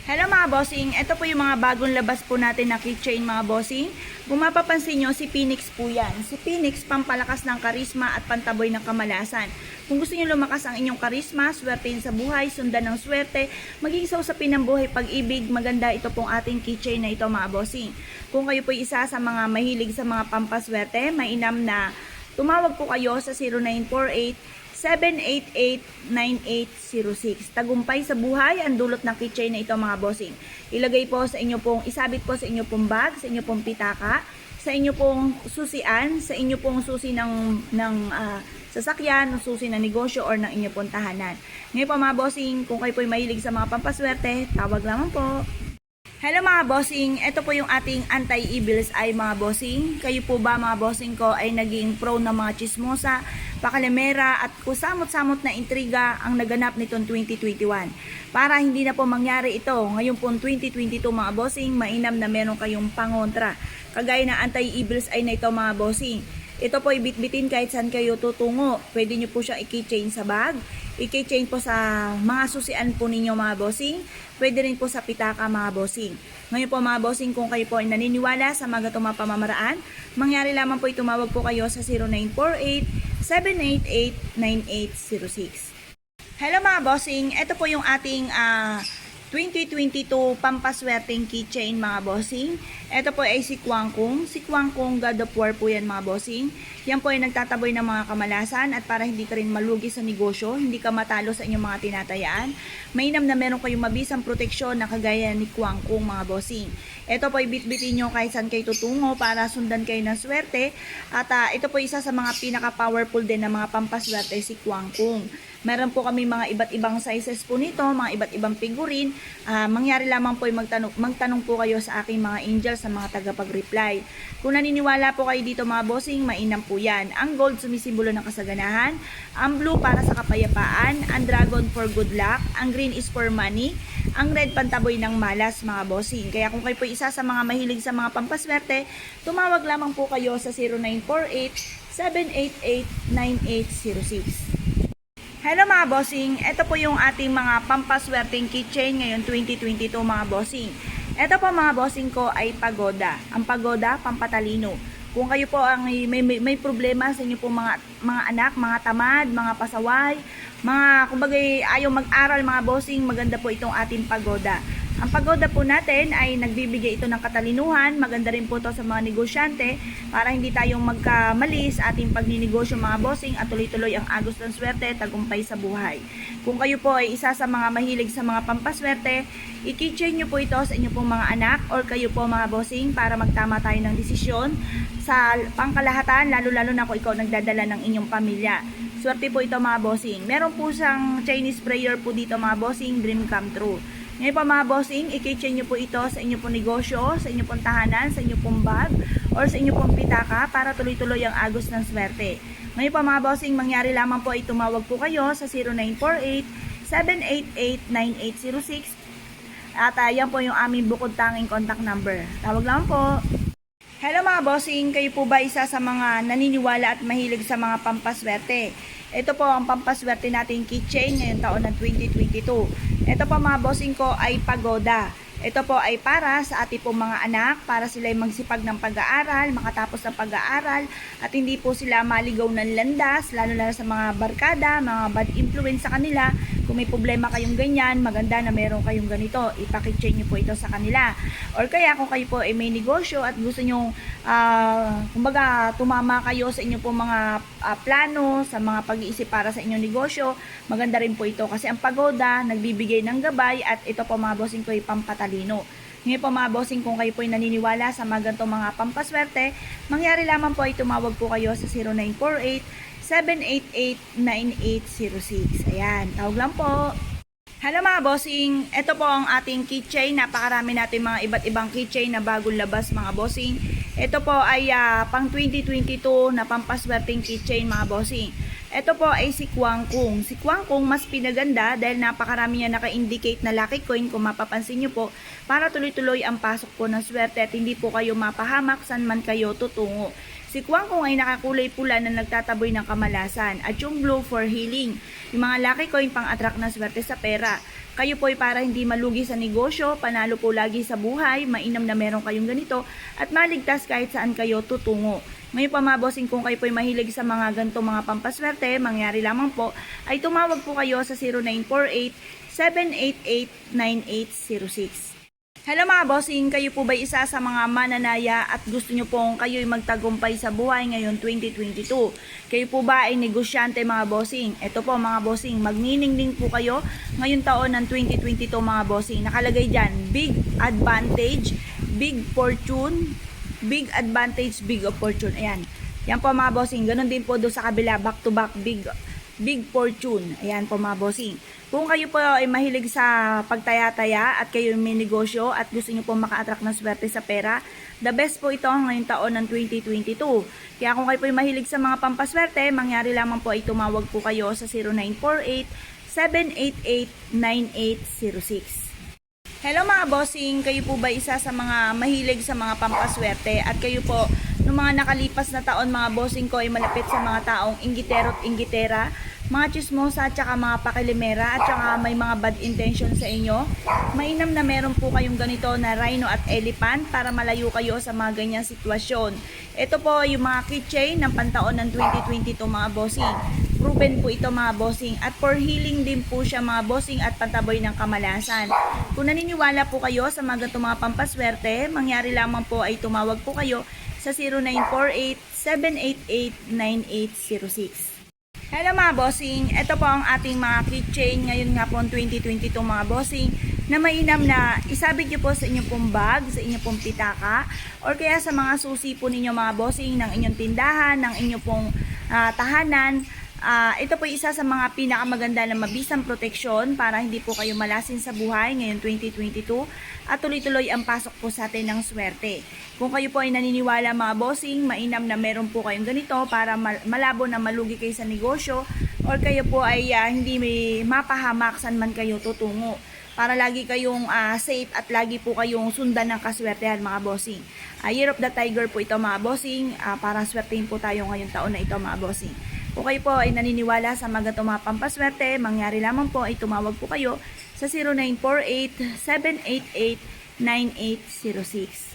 Hello mga bossing, ito po yung mga bagong labas po natin na keychain mga bossing. Kung mapapansin nyo, si Phoenix po yan. Si Phoenix, pampalakas ng karisma at pantaboy ng kamalasan. Kung gusto nyo lumakas ang inyong karisma, swertein sa buhay, sundan ng swerte, maging sausapin ng buhay pag-ibig, maganda ito pong ating keychain na ito mga bossing. Kung kayo po isa sa mga mahilig sa mga pampaswerte, mainam na tumawag po kayo sa 0948 788-9806. Tagumpay sa buhay ang dulot ng keychain na ito mga bossing. Ilagay po sa inyo pong, isabit po sa inyo pong bag, sa inyo pong pitaka, sa inyo pong susian, sa inyo pong susi ng sasakyan, ng susi ng negosyo or ng inyo pong tahanan. Ngayon po mga bossing, kung kayo po ay mahilig sa mga pampaswerte, tawag lamang po. Hello mga bossing, ito po yung ating anti-evil's eye mga bossing. Kayo po ba mga bossing ko ay naging pro ng mga chismosa, pakalimera at kusamot-samot na intriga ang naganap nitong 2021. Para hindi na po mangyari ito, ngayon po 2022 mga bossing, mainam na meron kayong pangontra. Kagaya ng anti-evil's eye na ito mga bossing. Ito po ibitbitin kahit saan kayo tutungo. Pwede nyo po siya i-keychain sa bag, i-keychain po sa mga susian po ninyo mga bossing. Pwede rin po sa pitaka mga bossing. Ngayon po mga bossing, kung kayo po ay naniniwala sa mga ganitong mga pamamaraan, mangyari lamang po tumawag po kayo sa 0948-788-9806. Hello mga bossing, ito po yung ating 2022 pampaswerteng keychain mga bossing. Ito po ay si Kwang Kung. Si Kwang Kung, God of War po yan mga bossing. Yan po ay nagtataboy ng mga kamalasan at para hindi ka rin malugi sa negosyo, hindi ka matalo sa inyong mga tinatayaan. Mainam na meron kayong mabisang proteksyon na kagaya ni Kwang Kung mga bossing. Ito po ay bitbitin nyo kahit saan kayo tutungo para sundan kayo ng swerte. At ito po isa sa mga pinaka-powerful din na mga pampaswerte si Kwang Kung. Meron po kami mga iba't ibang sizes po nito, mga iba't ibang figurine. Mangyari lamang po ay magtanong po kayo sa aking mga angels, sa mga tagapag-reply. Kung naniniwala po kayo dito mga bossing, mainam po yan. Ang gold sumisimbolo ng kasaganahan, ang blue para sa kapayapaan, ang dragon for good luck, ang green is for money, ang red pantaboy ng malas mga bossing. Kaya kung kayo po isa sa mga mahilig sa mga pampaswerte, tumawag lamang po kayo sa 0948-788-9806. Hello mga bossing, ito po yung ating mga pampaswerteng keychain ngayon 2022 mga bossing. Ito po mga bossing ko ay pagoda. Ang pagoda, pampatalino. Kung kayo po ang may problema sa inyo po mga anak, mga tamad, mga pasaway, mga kumbaga ayaw mag-aral mga bossing, maganda po itong ating pagoda. Ang pagoda po natin ay nagbibigay ito ng katalinuhan. Maganda rin po ito sa mga negosyante para hindi tayong magkamali sa ating pagninegosyo mga bossing at tuloy-tuloy ang agos ng swerte, tagumpay sa buhay. Kung kayo po ay isa sa mga mahilig sa mga pampaswerte, i-keychain nyo po ito sa inyo pong mga anak or kayo po mga bossing para magtama tayo ng desisyon sa pangkalahatan, lalo-lalo na kung ikaw nagdadala ng inyong pamilya. Swerte po ito mga bossing. Meron po siyang Chinese prayer po dito mga bossing, dream come true. Ngayon po mga bossing, i-keychain nyo po ito sa inyo pong negosyo, sa inyo pong tahanan, sa inyo pong bag, or sa inyo pong pitaka para tuloy-tuloy ang agos ng swerte. Ngayon po mga bossing, mangyari lamang po ay tumawag po kayo sa 0948-788-9806 at yan po yung aming bukod tanging contact number. Tawag lang po. Hello mga bossing, kayo po ba isa sa mga naniniwala at mahilig sa mga pampaswerte? Ito po ang pampaswerte natin keychain ngayong taon ng 2022. Ito po mga bossing ko ay pagoda. Ito po ay para sa ating pong mga anak, para sila ay magsipag ng pag-aaral, makatapos ng pag-aaral, at hindi po sila maligaw ng landas, lalo na sa mga barkada, mga bad influence sa kanila. Kung may problema kayong ganyan, maganda na meron kayong ganito, ipakichay nyo po ito sa kanila. Or kaya kung kayo po ay may negosyo at gusto nyo, kumbaga tumama kayo sa inyo po mga plano, sa mga pag-iisip para sa inyong negosyo, maganda rin po ito. Kasi ang pagoda, nagbibigay ng gabay at ito po mga bossing ko ay pampatalino. Ngayon po mga bossing, kung kayo po ay naniniwala sa mga ganitong mga pampaswerte, mangyari lamang po ay tumawag po kayo sa 0948-788-9806. Ayan, tawag lang po. Hello mga bossing, ito po ang ating keychain. Napakarami natin mga iba't ibang keychain na bagong labas mga bossing. Ito po ay pang 2022 na pampaswerteng keychain mga bossing. Ito po ay si Kwang Kung. Si Kwang Kung mas pinaganda dahil napakarami niya naka-indicate na lucky coin kung mapapansin nyo po para tuloy-tuloy ang pasok po ng swerte at hindi po kayo mapahamak saan man kayo tutungo. Si Si Kwangkong ay nakakulay pula na nagtataboy ng kamalasan. At yung blue for healing. Yung mga lucky coin pang-attract ng swerte sa pera. Kayo po ay para hindi malugi sa negosyo, panalo po lagi sa buhay, mainam na meron kayong ganito, at maligtas kahit saan kayo tutungo. Ngayon pa mga bossing, kung kayo po ay mahilig sa mga ganito mga pampaswerte, mangyari lamang po, ay tumawag po kayo sa 0948-788-9806. Hello mga bossing, kayo po ba isa sa mga mananaya at gusto nyo pong kayo'y magtagumpay sa buhay ngayon 2022? Kayo po ba ay negosyante mga bossing? Ito po mga bossing, magniningning po kayo ngayon taon ng 2022 mga bossing. Nakalagay dyan, big advantage, big fortune, big advantage, big opportune. Ayan, yan po mga bossing. Ganon din po doon sa kabila, back to back, big fortune. Ayan po mga bossing. Kung kayo po ay mahilig sa pagtaya-taya at kayo may negosyo at gusto nyo po maka-attract ng swerte sa pera, the best po ito ngayong taon ng 2022. Kaya kung kayo po ay mahilig sa mga pampaswerte, mangyari lamang po ay tumawag po kayo sa 0948-788-9806. Hello mga bossing, kayo po ba isa sa mga mahilig sa mga pampaswerte at kayo po noong mga nakalipas na taon mga bossing ko ay malapit sa mga taong inggitero at inggitera, mga chismosa at saka mga pakilimera at saka may mga bad intention sa inyo? Mainam na meron po kayong ganito na rhino at elephant para malayo kayo sa mga ganyang sitwasyon. Ito po yung mga keychain ng pantaon ng 2022 mga bossing. Proven po ito mga bossing at for healing din po siya mga bossing at pantaboy ng kamalasan. Kung naniniwala po kayo sa mga ganitong mga pampaswerte, mangyari lamang po ay tumawag po kayo sa 0948-788-9806. Hello mga bossing, ito po ang ating mga keychain ngayon nga po 2022 mga bossing na mainam na isabit nyo po sa inyong pong bag, sa inyong pong pitaka or kaya sa mga susi po ninyo mga bossing ng inyong tindahan, ng inyong pong tahanan. Ito po isa sa mga pinakamaganda na mabisang proteksyon para hindi po kayo malasin sa buhay ngayon 2022 at tuloy-tuloy ang pasok po sa atin ng swerte. Kung kayo po ay naniniwala mga bossing, mainam na meron po kayong ganito para malabo na malugi kayo sa negosyo or kayo po ay hindi may mapahamak saan man kayo tutungo. Para lagi kayong safe at lagi po kayong sundan ng kaswertehan mga bossing. Year of the Tiger po ito mga bossing, para swertein po tayo ngayong taon na ito mga bossing. Kung kayo po ay naniniwala sa mga ganitong mga pampaswerte, mangyari lamang po ay tumawag po kayo sa 0948-788-9806.